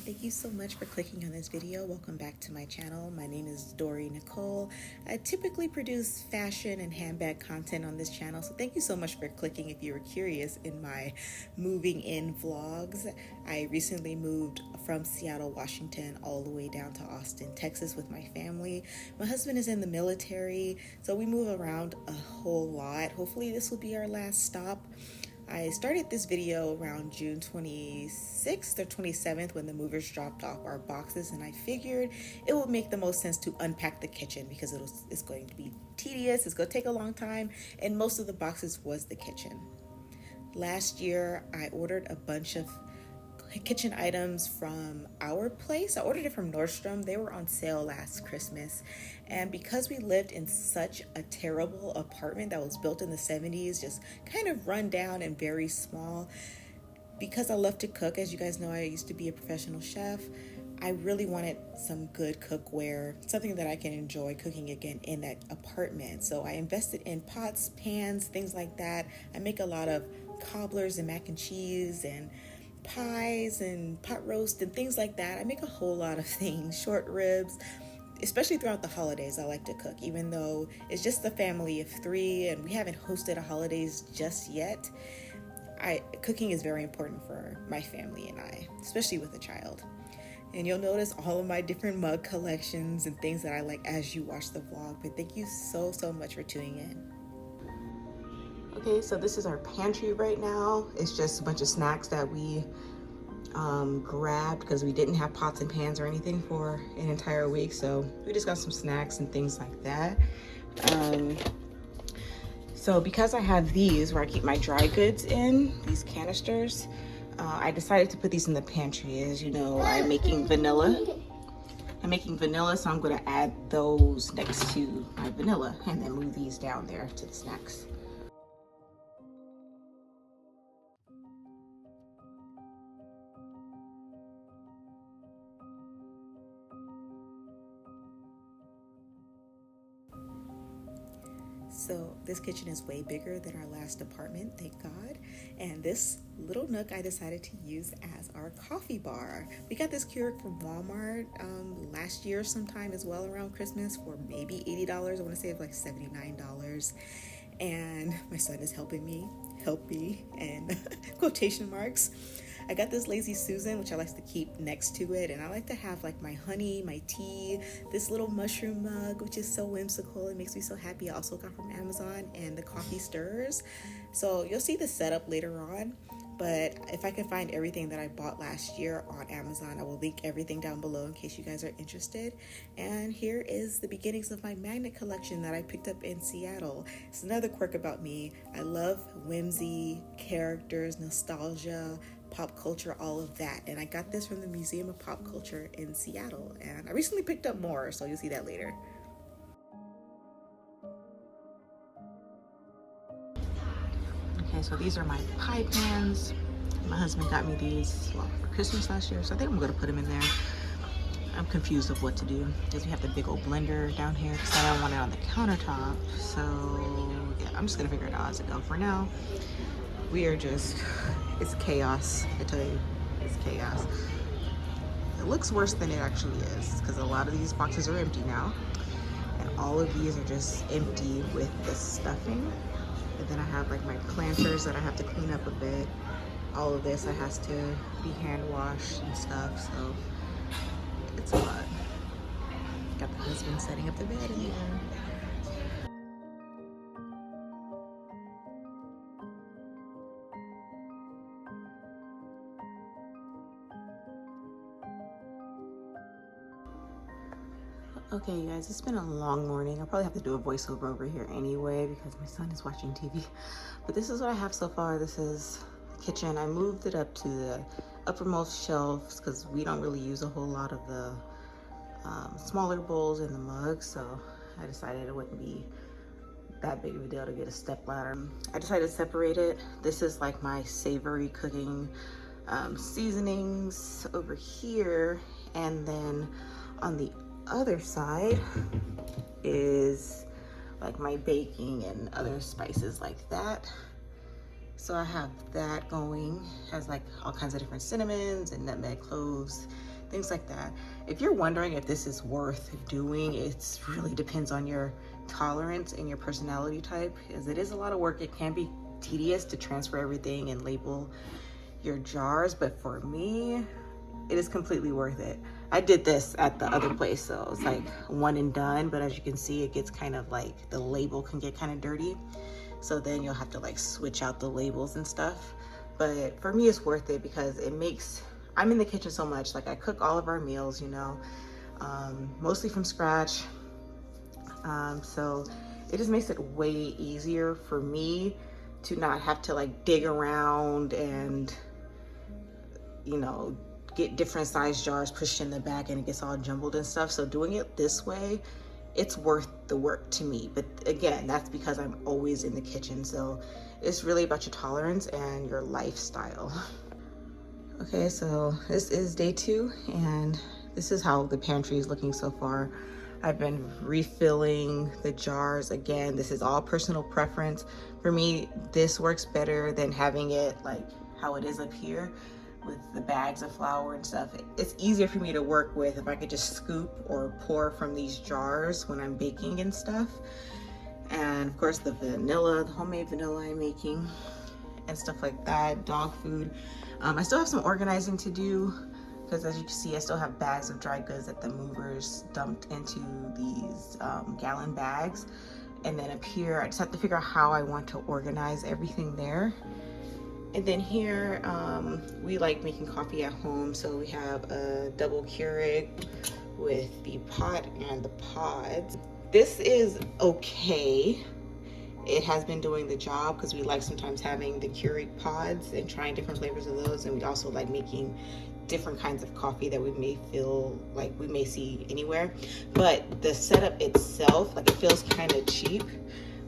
Thank you so much for clicking on this video. Welcome back to my channel. My name is Dory Nicole. I typically produce fashion and handbag content on this channel, so thank you so much for clicking if you were curious in my moving in vlogs. I recently moved from Seattle, Washington, all the way down to Austin, Texas with my family. My husband is in the military, so we move around a whole lot. Hopefully this will be our last stop. I started this video around June 26th or 27th when the movers dropped off our boxes, and I figured it would make the most sense to unpack the kitchen because it's going to be tedious, it's going to take a long time, and most of the boxes was the kitchen. Last year, I ordered a bunch of kitchen items from our place. I ordered it from Nordstrom. They were on sale last Christmas. And because we lived in such a terrible apartment that was built in the 70s, just kind of run down and very small, because I love to cook, as you guys know, I used to be a professional chef, I really wanted some good cookware, something that I can enjoy cooking again in that apartment. So I invested in pots, pans, things like that. I make a lot of cobblers and mac and cheese and pies and pot roast and things like that. I make a whole lot of things, short ribs, especially throughout the holidays. I like to cook, even though it's just a family of 3 and we haven't hosted a holidays just yet. Cooking is very important for my family and I, especially with a child. And you'll notice all of my different mug collections and things that I like as you watch the vlog. But thank you so much for tuning in. Okay, so this is our pantry right now. It's just a bunch of snacks that we grabbed because we didn't have pots and pans or anything for an entire week. So we just got some snacks and things like that. So because I have these where I keep my dry goods in, these canisters, I decided to put these in the pantry. As you know, I'm making vanilla, so I'm gonna add those next to my vanilla and then move these down there to the snacks. So this kitchen is way bigger than our last apartment, thank God. And this little nook I decided to use as our coffee bar. We got this Keurig from Walmart last year sometime as well, around Christmas, for maybe $80. I want to say it's like $79. And my son is help me, and quotation marks. I got this Lazy Susan, which I like to keep next to it, and I like to have like my honey, my tea, this little mushroom mug, which is so whimsical. It makes me so happy. I also got from Amazon, and the coffee stirrers. So you'll see the setup later on, but if I can find everything that I bought last year on Amazon, I will link everything down below in case you guys are interested. And here is the beginnings of my magnet collection that I picked up in Seattle. It's another quirk about me. I love whimsy, characters, nostalgia, pop culture, all of that. And I got this from the Museum of Pop Culture in Seattle. And I recently picked up more, so you'll see that later. Okay, so these are my pie pans. My husband got me these for Christmas last year, so I think I'm gonna put them in there. I'm confused of what to do because we have the big old blender down here because I don't want it on the countertop. So yeah, I'm just gonna figure it out as I go. For now, we are just, it's chaos. I tell you, it's chaos. It looks worse than it actually is because a lot of these boxes are empty now. And all of these are just empty with the stuffing. And then I have like my planters that I have to clean up a bit. All of this has to be hand washed and stuff, so it's a lot. Got the husband setting up the bed in there. Okay, you guys, it's been a long morning. I'll probably have to do a voiceover over here anyway because my son is watching TV. But this is what I have so far. This is the kitchen. I moved it up to the uppermost shelves because we don't really use a whole lot of the smaller bowls and the mugs. So I decided it wouldn't be that big of a deal to get a step ladder. I decided to separate it. This is like my savory cooking seasonings over here. And then on the other side is like my baking and other spices like that. So I have that going. Has like all kinds of different cinnamons and nutmeg, cloves, things like that. If you're wondering if this is worth doing, it really depends on your tolerance and your personality type, because it is a lot of work. It can be tedious to transfer everything and label your jars, but for me, it is completely worth it. I did this at the other place, so it's like one and done, but as you can see, it gets kind of like, the label can get kind of dirty. So then you'll have to like switch out the labels and stuff. But for me, it's worth it because it makes, I'm in the kitchen so much. Like, I cook all of our meals, you know, mostly from scratch. So it just makes it way easier for me to not have to like dig around and, you know, get different size jars pushed in the back and it gets all jumbled and stuff. So doing it this way, it's worth the work to me. But again, that's because I'm always in the kitchen. So it's really about your tolerance and your lifestyle. Okay, so this is day 2 and this is how the pantry is looking so far. I've been refilling the jars. Again, this is all personal preference. For me, this works better than having it like how it is up here with the bags of flour and stuff. It's easier for me to work with if I could just scoop or pour from these jars when I'm baking and stuff. And of course the vanilla, the homemade vanilla I'm making and stuff like that, dog food. I still have some organizing to do because as you can see, I still have bags of dry goods that the movers dumped into these gallon bags. And then up here, I just have to figure out how I want to organize everything there. And then here, we like making coffee at home. So we have a double Keurig with the pot and the pods. This is okay. It has been doing the job because we like sometimes having the Keurig pods and trying different flavors of those. And we also like making different kinds of coffee that we may feel like we may see anywhere. But the setup itself, like, it feels kind of cheap.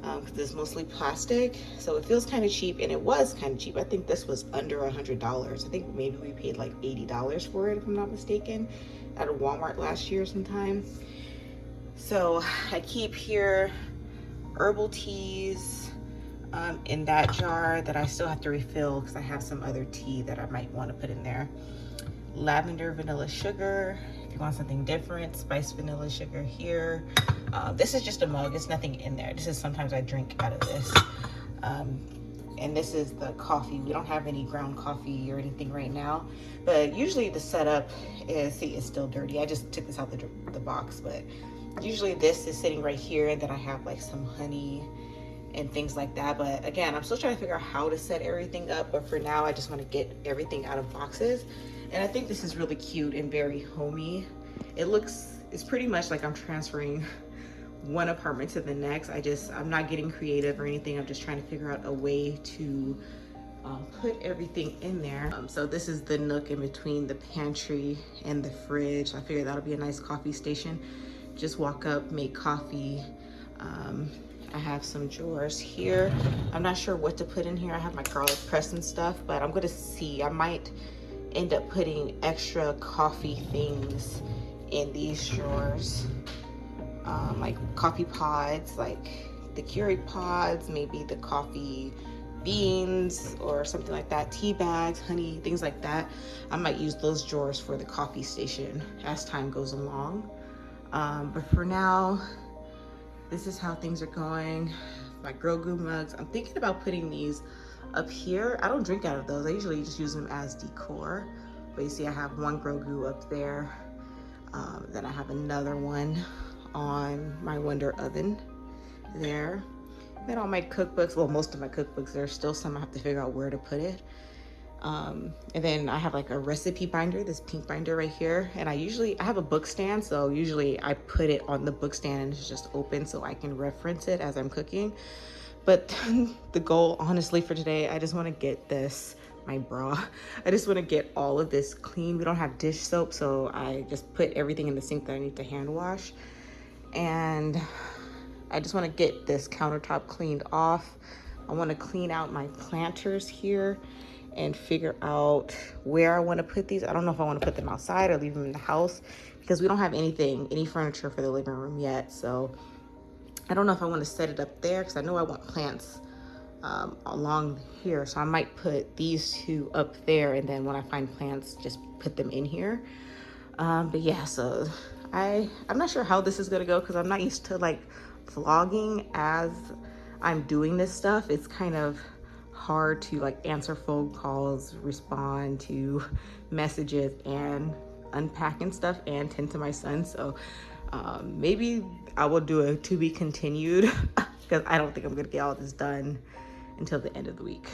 Because it's mostly plastic, so it feels kind of cheap, and it was kind of cheap. I think this was under $100. I think maybe we paid like $80 for it, if I'm not mistaken, at a Walmart last year sometime. So I keep here herbal teas in that jar that I still have to refill because I have some other tea that I might want to put in there. Lavender vanilla sugar, if you want something different. Spiced vanilla sugar here. This is just a mug, it's nothing in there. This is sometimes I drink out of this. And this is the coffee. We don't have any ground coffee or anything right now, but usually the setup is, see, it's still dirty. I just took this out the box, but usually this is sitting right here, and then I have like some honey and things like that. But again, I'm still trying to figure out how to set everything up, but for now I just want to get everything out of boxes. And I think this is really cute and very homey. It's pretty much like I'm transferring one apartment to the next. I'm not getting creative or anything. I'm just trying to figure out a way to put everything in there. So this is the nook in between the pantry and the fridge. I figured that'll be a nice coffee station. Just walk up, make coffee. I have some drawers here. I'm not sure what to put in here. I have my garlic press and stuff, but I'm gonna see. I might end up putting extra coffee things in these drawers. Like coffee pods, like the Keurig pods, maybe the coffee beans or something like that, tea bags, honey, things like that. I might use those drawers for the coffee station as time goes along. But for now, this is how things are going. My Girl Goo mugs, I'm thinking about putting these up here. I don't drink out of those. I usually just use them as decor. But you see, I have one Girl Goo up there. Then I have another one on my Wonder oven there. Then all my cookbooks, well, most of my cookbooks, there's still some I have to figure out where to put it. And then I have like a recipe binder, this pink binder right here. And I have a book stand, so usually I put it on the book stand and it's just open so I can reference it as I'm cooking. But the goal, honestly, for today, I just want to get this, my bra. I just want to get all of this clean. We don't have dish soap, so I just put everything in the sink that I need to hand wash. And I just want to get this countertop cleaned off. I want to clean out my planters here and figure out where I want to put these. I don't know if I want to put them outside or leave them in the house because we don't have any furniture for the living room yet. So I don't know if I want to set it up there because I know I want plants along here. So I might put these two up there, and then when I find plants, just put them in here. But yeah, so I'm not sure how this is gonna go because I'm not used to like vlogging as I'm doing this stuff. It's kind of hard to like answer phone calls, respond to messages, and unpack and stuff and tend to my son. So maybe I will do a to be continued because I don't think I'm gonna get all this done until the end of the week.